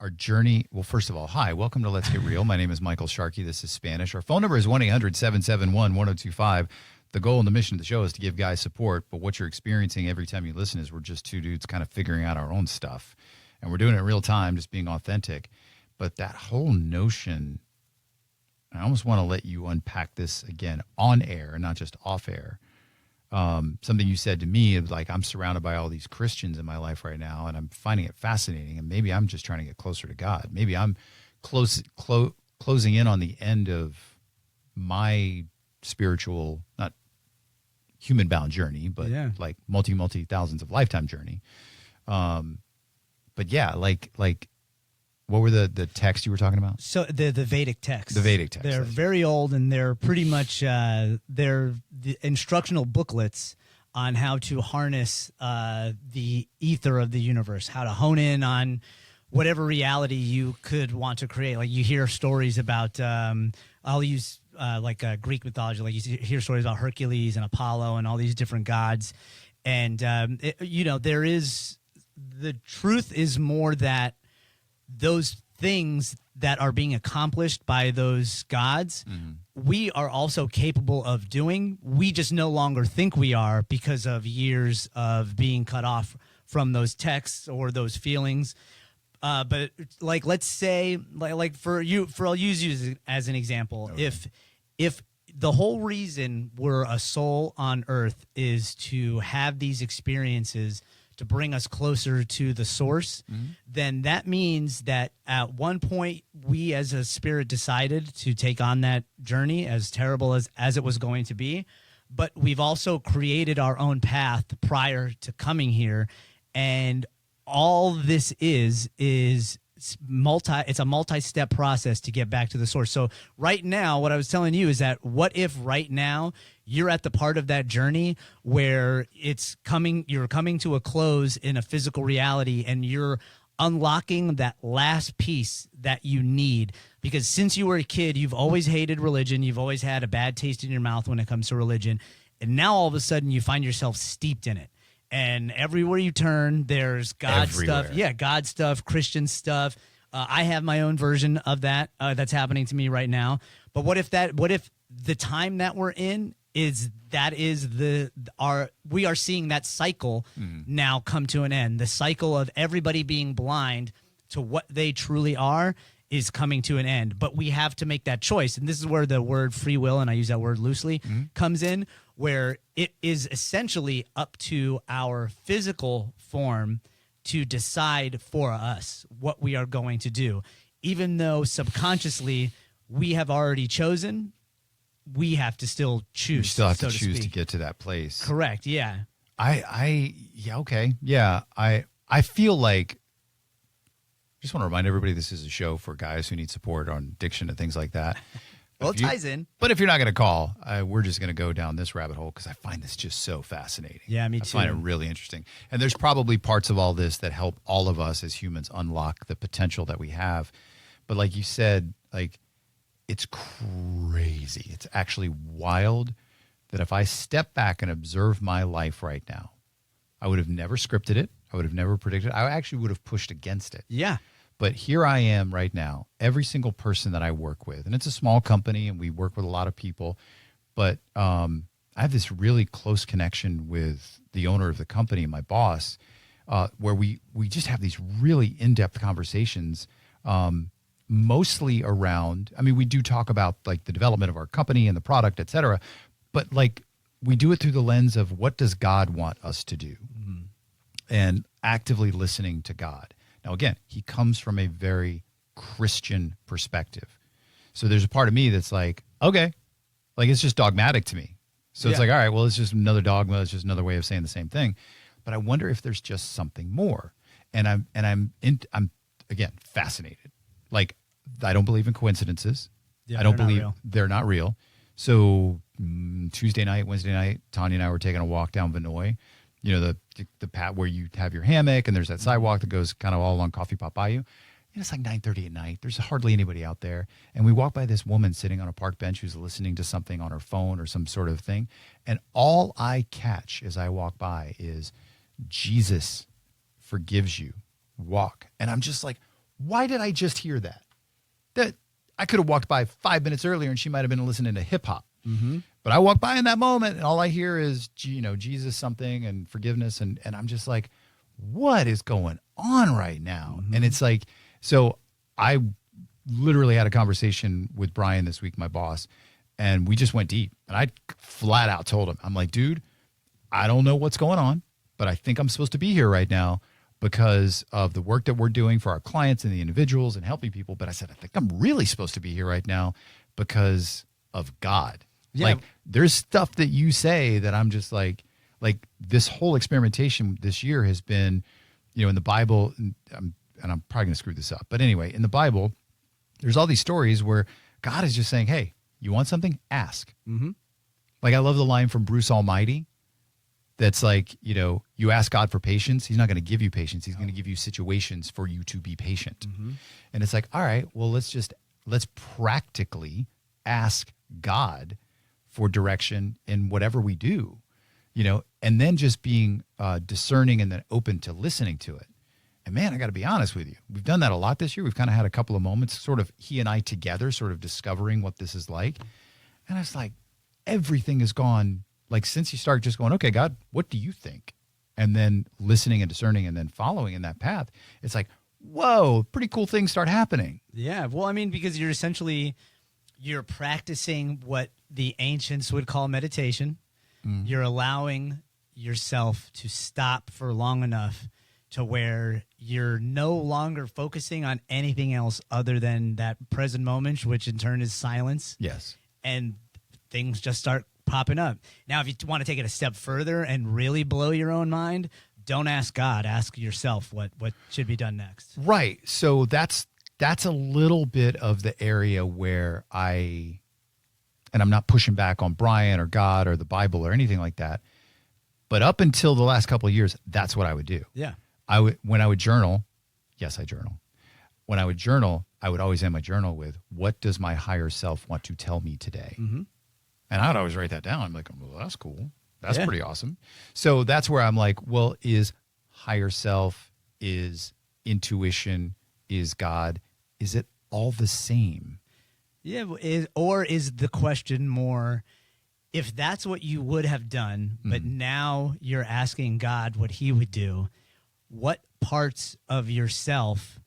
our journey. Well, first of all, hi, welcome to Let's Get Real. My name is Michael Sharkey. This is Spanish. Our phone number is 1-800-771-1025. The goal and the mission of the show is to give guys support, but what you're experiencing every time you listen is we're just two dudes kind of figuring out our own stuff. And we're doing it in real time, just being authentic. But that whole notion, I almost want to let you unpack this again on air and not just off air. Something you said to me is like, I'm surrounded by all these Christians in my life right now, and I'm finding it fascinating. And maybe I'm just trying to get closer to God. Maybe I'm closing in on the end of my spiritual, not human-bound journey, but like multi thousands of lifetime journey. But yeah, like what were the texts you were talking about? So the Vedic texts. The Vedic texts. They're very old, and they're pretty much they're the instructional booklets on how to harness the ether of the universe, how to hone in on whatever reality you could want to create. Like you hear stories about, I'll use Greek mythology. Like you hear stories about Hercules and Apollo and all these different gods. And, there is, the truth is more that those things that are being accomplished by those gods, we are also capable of doing. We just no longer think we are because of years of being cut off from those texts or those feelings. But like, let's say, like I'll use you as an example. Okay. If the whole reason we're a soul on earth is to have these experiences to bring us closer to the source, then that means that at one point we as a spirit decided to take on that journey, as terrible as it was going to be. But we've also created our own path prior to coming here. And all this is it's a multi-step process to get back to the source. So right now, what I was telling you is that what if right now you're at the part of that journey where you're coming to a close in a physical reality, and you're unlocking that last piece that you need. Because since you were a kid, you've always hated religion. You've always had a bad taste in your mouth when it comes to religion. And now all of a sudden you find yourself steeped in it. And everywhere you turn, there's God stuff. Yeah, God stuff, Christian stuff. I have my own version of that that's happening to me right now. But what if the time that we're in we are seeing that cycle now come to an end. The cycle of everybody being blind to what they truly are is coming to an end. But we have to make that choice. And this is where the word free will, and I use that word loosely, comes in, where it is essentially up to our physical form to decide for us what we are going to do. Even though subconsciously we have already chosen, we have to still choose. We still have to choose to get to that place. Correct, yeah. Okay. Yeah, I feel like, I just want to remind everybody this is a show for guys who need support on addiction and things like that. Well, it ties in. But if you're not going to call, we're just going to go down this rabbit hole because I find this just so fascinating. Yeah, me too. I find it really interesting. And there's probably parts of all this that help all of us as humans unlock the potential that we have. But like you said, like, it's crazy. It's actually wild that if I step back and observe my life right now, I would have never scripted it. I would have never predicted it. I actually would have pushed against it. Yeah. But here I am right now, every single person that I work with, and it's a small company and we work with a lot of people, but I have this really close connection with the owner of the company, my boss, where we just have these really in-depth conversations, mostly around, I mean, we do talk about like the development of our company and the product, et cetera, but like we do it through the lens of what does God want us to do, and actively listening to God. Now, again, he comes from a very Christian perspective. So there's a part of me that's like, okay, like it's just dogmatic to me. So it's like, all right, well, it's just another dogma. It's just another way of saying the same thing. But I wonder if there's just something more. And I'm again, fascinated. Like, I don't believe in coincidences. Yeah, I don't believe they're not real. So Tuesday night, Wednesday night, Tanya and I were taking a walk down Vinoy. You know, the path where you have your hammock and there's that sidewalk that goes kind of all along Coffee Pot Bayou. And it's like 9:30 at night. There's hardly anybody out there. And we walk by this woman sitting on a park bench who's listening to something on her phone or some sort of thing. And all I catch as I walk by is, Jesus forgives you. Walk. And I'm just like, why did I just hear that? That I could have walked by 5 minutes earlier and she might have been listening to hip hop. Mm-hmm. But I walk by in that moment and all I hear is, Jesus something and forgiveness. And I'm just like, what is going on right now? Mm-hmm. And it's like, so I literally had a conversation with Brian this week, my boss, and we just went deep. And I flat out told him, I'm like, dude, I don't know what's going on, but I think I'm supposed to be here right now because of the work that we're doing for our clients and the individuals and helping people. But I said, I think I'm really supposed to be here right now because of God. Yeah. Like there's stuff that you say that I'm just like this whole experimentation this year has been, in the Bible, and I'm probably going to screw this up. But anyway, in the Bible, there's all these stories where God is just saying, hey, you want something? Ask. Mm-hmm. Like I love the line from Bruce Almighty. That's like, you ask God for patience. He's not going to give you patience. He's going to give you situations for you to be patient. Mm-hmm. And it's like, all right, well, let's practically ask God for direction in whatever we do, and then just being discerning and then open to listening to it. And man, I got to be honest with you. We've done that a lot this year. We've kind of had a couple of moments, sort of he and I together, sort of discovering what this is like. And it's like, everything has gone, like since you start just going, okay, God, what do you think? And then listening and discerning and then following in that path, it's like, whoa, pretty cool things start happening. Yeah. Well, I mean, because you're practicing what the ancients would call meditation. Mm. You're allowing yourself to stop for long enough to where you're no longer focusing on anything else other than that present moment, which in turn is silence. Yes. And things just start popping up. Now, if you want to take it a step further and really blow your own mind, don't ask God, ask yourself what should be done next. Right. So that's a little bit of the area where and I'm not pushing back on Brian or God or the Bible or anything like that. But up until the last couple of years, that's what I would do. Yeah. When I would journal, yes, I journal. When I would journal, I would always end my journal with, what does my higher self want to tell me today? Mm-hmm. And I would always write that down. I'm like, well, that's cool. That's pretty awesome. So that's where I'm like, well, is higher self, is intuition, is God, is it all the same? Yeah. Or is the question more, if that's what you would have done, but now you're asking God what he would do, what parts of yourself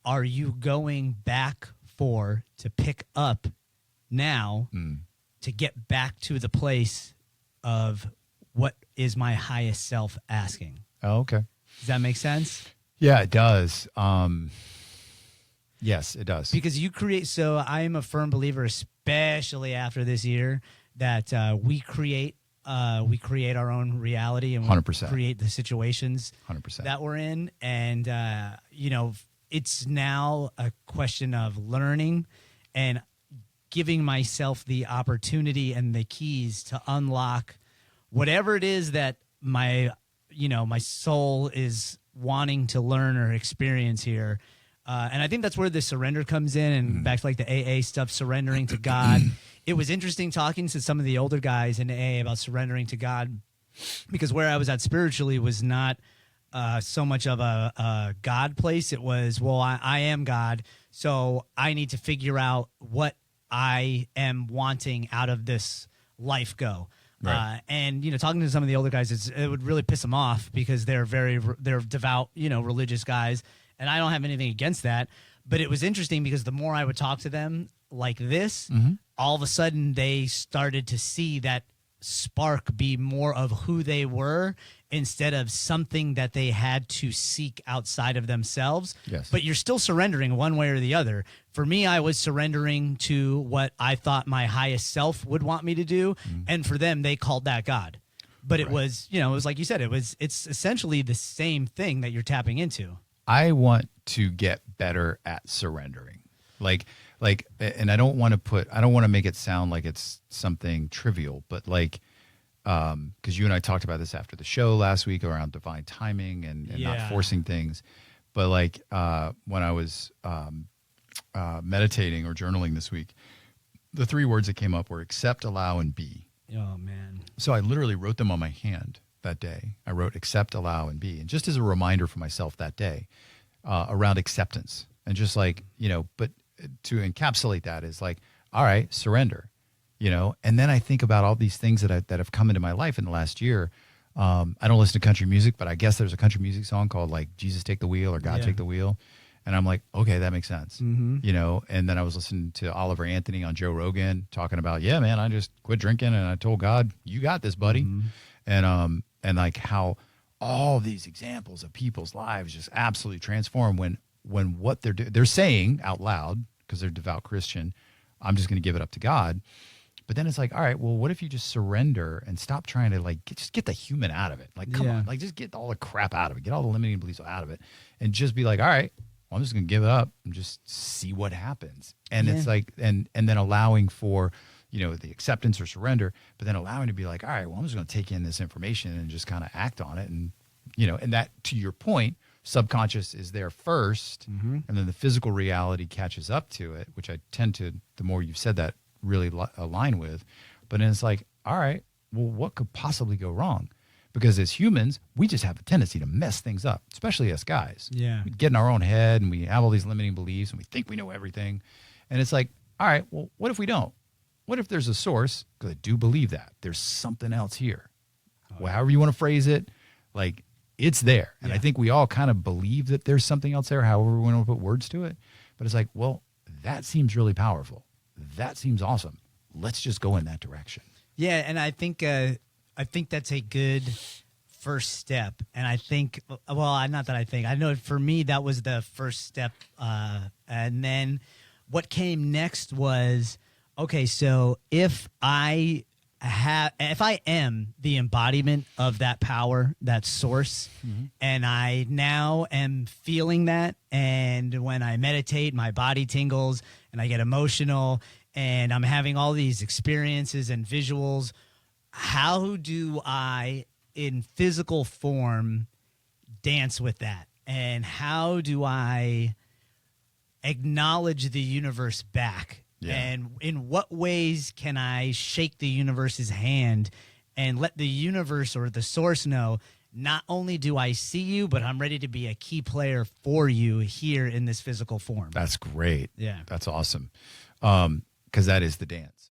are you going back to pick up now to get back to the place of what is my highest self asking? Oh, okay. Does that make sense? Yeah, it does. Yes, it does. Because so I am a firm believer, especially after this year, that we create our own reality and we 100%. create the situations 100%. that we're in. And, it's now a question of learning and giving myself the opportunity and the keys to unlock whatever it is that my soul is wanting to learn or experience here. And I think that's where the surrender comes in, and back to like the AA stuff, surrendering to God. It was interesting talking to some of the older guys in AA about surrendering to God, because where I was at spiritually was not so much of a God place. It was, well, I am God, so I need to figure out what I am wanting out of this life go. Right. And talking to some of the older guys, it would really piss them off because they're devout, religious guys, and I don't have anything against that. But it was interesting because the more I would talk to them like this, all of a sudden they started to see that spark be more of who they were instead of something that they had to seek outside of themselves. Yes. But you're still surrendering one way or the other. For me, I was surrendering to what I thought my highest self would want me to do. And for them, they called that God. But it was, it was like you said, it's essentially the same thing that you're tapping into. I want to get better at surrendering. And I don't want to make it sound like it's something trivial, but because you and I talked about this after the show last week around divine timing and not forcing things. But when I was meditating or journaling this week, the 3 words that came up were accept, allow, and be. Oh, man. So I literally wrote them on my hand that day. I wrote accept, allow, and be. And just as a reminder for myself that day around acceptance. And just like, but to encapsulate that is like, all right, surrender, and then I think about all these things that have come into my life in the last year. I don't listen to country music, but I guess there's a country music song called like Jesus Take the Wheel or God Take the Wheel. And I'm like, okay, that makes sense. And then I was listening to Oliver Anthony on Joe Rogan talking about, yeah, man, I just quit drinking and I told God, you got this, buddy. And like how all these examples of people's lives just absolutely transform when what they're saying out loud, because they're devout Christian, I'm just going to give it up to God. But then it's like, all right, well, what if you just surrender and stop trying to like just get the human out of it? Like, come on, like just get all the crap out of it, get all the limiting beliefs out of it, and just be like, all right, well, I'm just going to give it up and just see what happens. And it's like, and then allowing for, the acceptance or surrender, but then allowing to be like, all right, well, I'm just going to take in this information and just kind of act on it. And, and that, to your point, subconscious is there first, and then the physical reality catches up to it, which I tend to, the more you've said that, really align with. But then it's like, all right, well, what could possibly go wrong? Because as humans, we just have a tendency to mess things up, especially us guys. Yeah. We get in our own head and we have all these limiting beliefs and we think we know everything. And it's like, all right, well, what if we don't? What if there's a source? Because I do believe that there's something else here. Well, however you want to phrase it, like it's there. And I think we all kind of believe that there's something else there, however we want to put words to it. But it's like, well, that seems really powerful. That seems awesome. Let's just go in that direction. Yeah, and I think that's a good first step. And I think, well, not that I think, I know for me that was the first step. And then what came next was, okay, so if I am the embodiment of that power, that source, and I now am feeling that, and when I meditate, my body tingles and I get emotional and I'm having all these experiences and visuals, how do I, in physical form, dance with that? And how do I acknowledge the universe back? Yeah. And in what ways can I shake the universe's hand and let the universe or the source know, not only do I see you, but I'm ready to be a key player for you here in this physical form? That's great. Yeah. That's awesome. Because that is the dance.